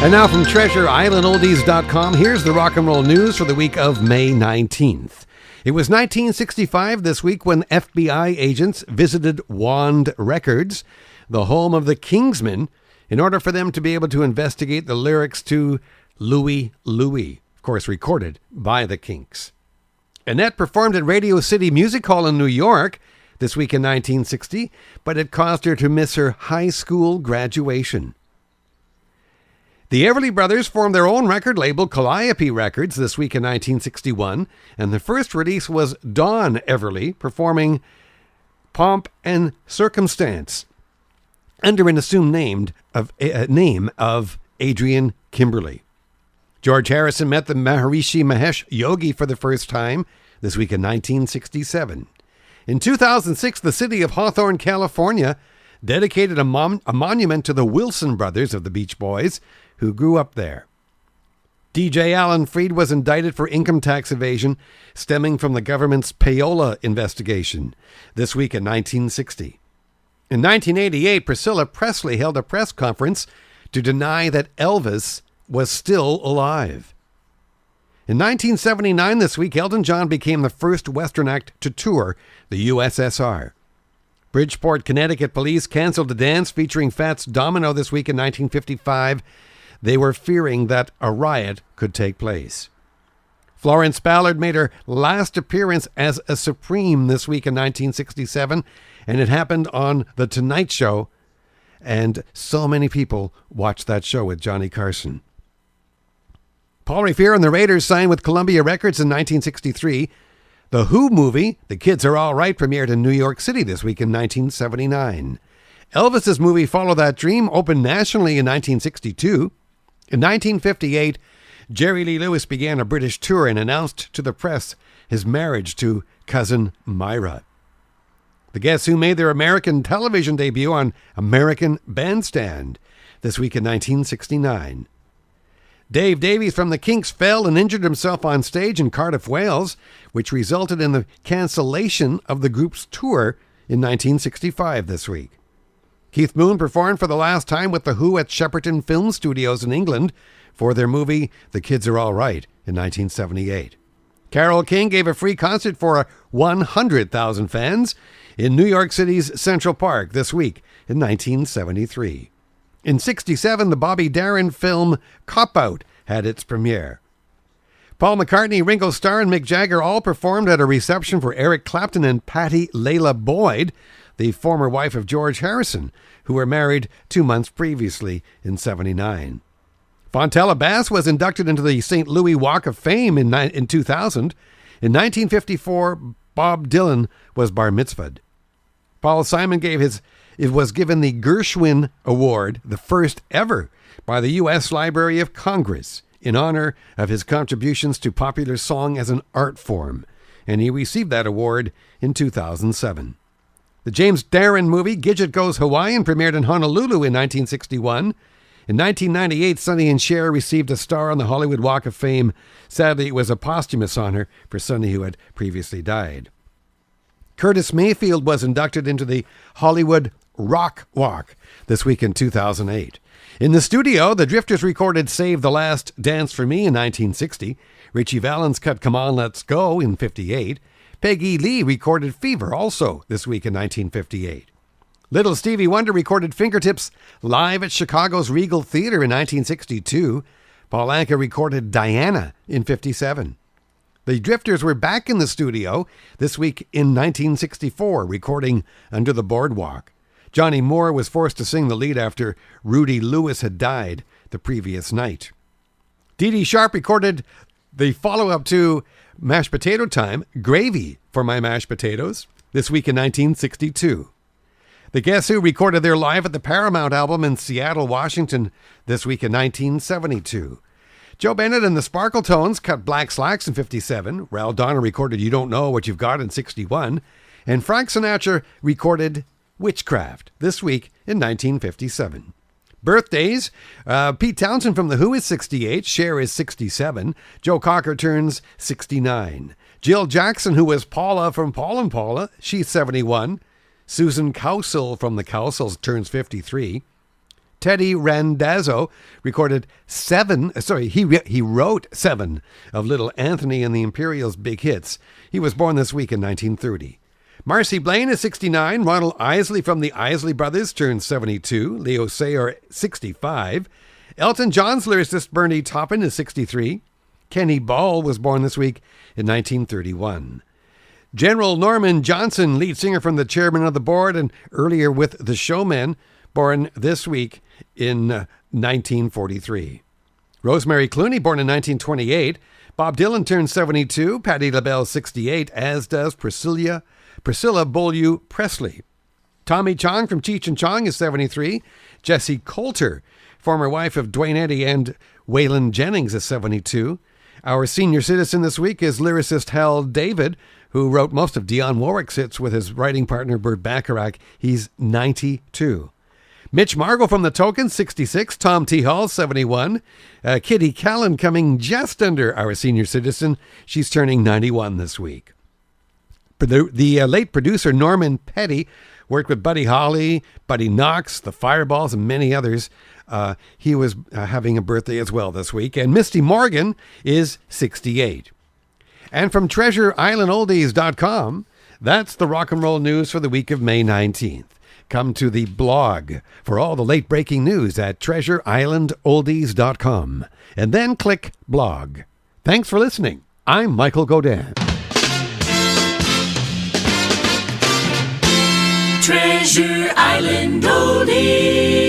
And now from Treasure Island Oldies.com, here's the rock and roll news for the week of May 19th. It was 1965 this week when FBI agents visited Wand Records, the home of the Kingsmen, in order for them to be able to investigate the lyrics to Louie Louie, of course recorded by the Kinks. Annette performed at Radio City Music Hall in New York this week in 1960, but it caused her to miss her high school graduation. The Everly Brothers formed their own record label, Calliope Records, this week in 1961, and the first release was Don Everly performing Pomp and Circumstance under an assumed name of Adrian Kimberly. George Harrison met the Maharishi Mahesh Yogi for the first time this week in 1967. In 2006, the city of Hawthorne, California, dedicated a monument to the Wilson brothers of the Beach Boys, who grew up there. DJ Alan Freed was indicted for income tax evasion stemming from the government's Payola investigation this week in 1960. In 1988, Priscilla Presley held a press conference to deny that Elvis was still alive. In 1979 this week, Elton John became the first Western act to tour the USSR. Bridgeport, Connecticut police canceled a dance featuring Fats Domino this week in 1955. They were fearing that a riot could take place. Florence Ballard made her last appearance as a Supreme this week in 1967, and it happened on The Tonight Show, and so many people watched that show with Johnny Carson. Paul Revere and the Raiders signed with Columbia Records in 1963. The Who movie, The Kids Are All Right, premiered in New York City this week in 1979. Elvis's movie Follow That Dream opened nationally in 1962. In 1958, Jerry Lee Lewis began a British tour and announced to the press his marriage to cousin Myra. The Guess Who made their American television debut on American Bandstand this week in 1969. Dave Davies from the Kinks fell and injured himself on stage in Cardiff, Wales, which resulted in the cancellation of the group's tour in 1965 this week. Keith Moon performed for the last time with The Who at Shepperton Film Studios in England for their movie The Kids Are All Right in 1978. Carole King gave a free concert for 100,000 fans in New York City's Central Park this week in 1973. In 1967, the Bobby Darin film Cop Out had its premiere. Paul McCartney, Ringo Starr, and Mick Jagger all performed at a reception for Eric Clapton and Patti Layla Boyd, the former wife of George Harrison, who were married 2 months previously in 1979. Fontella Bass was inducted into the St. Louis Walk of Fame in 2000. In 1954, Bob Dylan was bar mitzvahed. Paul Simon was given the Gershwin Award, the first ever, by the U.S. Library of Congress, in honor of his contributions to popular song as an art form, and he received that award in 2007. The James Darren movie Gidget Goes Hawaiian premiered in Honolulu in 1961. In 1998, Sonny and Cher received a star on the Hollywood Walk of Fame. Sadly, it was a posthumous honor for Sonny, who had previously died. Curtis Mayfield was inducted into the Hollywood Rock Walk this week in 2008. In the studio, the Drifters recorded Save the Last Dance for Me in 1960. Richie Valens cut Come On, Let's Go in 1958. Peggy Lee recorded Fever also this week in 1958. Little Stevie Wonder recorded Fingertips live at Chicago's Regal Theater in 1962. Paul Anka recorded Diana in 1957. The Drifters were back in the studio this week in 1964, recording Under the Boardwalk. Johnny Moore was forced to sing the lead after Rudy Lewis had died the previous night. Dee Dee Sharp recorded the follow-up to Mashed Potato Time, Gravy for My Mashed Potatoes, this week in 1962. The Guess Who recorded their Live at the Paramount album in Seattle, Washington, this week in 1972. Joe Bennett and the Sparkle Tones cut Black Slacks in 1957. Ral Donner recorded You Don't Know What You've Got in 1961. And Frank Sinatra recorded Witchcraft this week in 1957. Birthdays, Pete Townsend from The Who is 68, Cher is 67, Joe Cocker turns 69. Jill Jackson, who was Paula from Paul and Paula, she's 71. Susan Cowsill from the Cowsills turns 53. Teddy Randazzo recorded he wrote 7 of Little Anthony and the Imperials' big hits. He was born this week in 1930. Marcy Blaine is 69. Ronald Isley from the Isley Brothers turned 72. Leo Sayer, 65. Elton John's lyricist Bernie Taupin is 63. Kenny Ball was born this week in 1931. General Norman Johnson, lead singer from the Chairman of the Board and earlier with the Showmen, born this week in 1943. Rosemary Clooney, born in 1928. Bob Dylan turned 72. Patti LaBelle, 68, as does Priscilla Beaulieu Presley. Tommy Chong from Cheech and Chong is 73. Jessie Coulter, former wife of Dwayne Eddy and Waylon Jennings, is 72. Our senior citizen this week is lyricist Hal David, who wrote most of Dionne Warwick's hits with his writing partner Burt Bacharach. He's 92. Mitch Margo from The Tokens, 66. Tom T. Hall, 71. Kitty Callan coming just under our senior citizen. She's turning 91 this week. The late producer Norman Petty worked with Buddy Holly, Buddy Knox, the Fireballs, and many others. He was having a birthday as well this week. And Misty Morgan is 68. And from TreasureIslandOldies.com, that's the rock and roll news for the week of May 19th. Come to the blog for all the late-breaking news at TreasureIslandOldies.com. And then click blog. Thanks for listening. I'm Michael Godin. Treasure Island Oldies.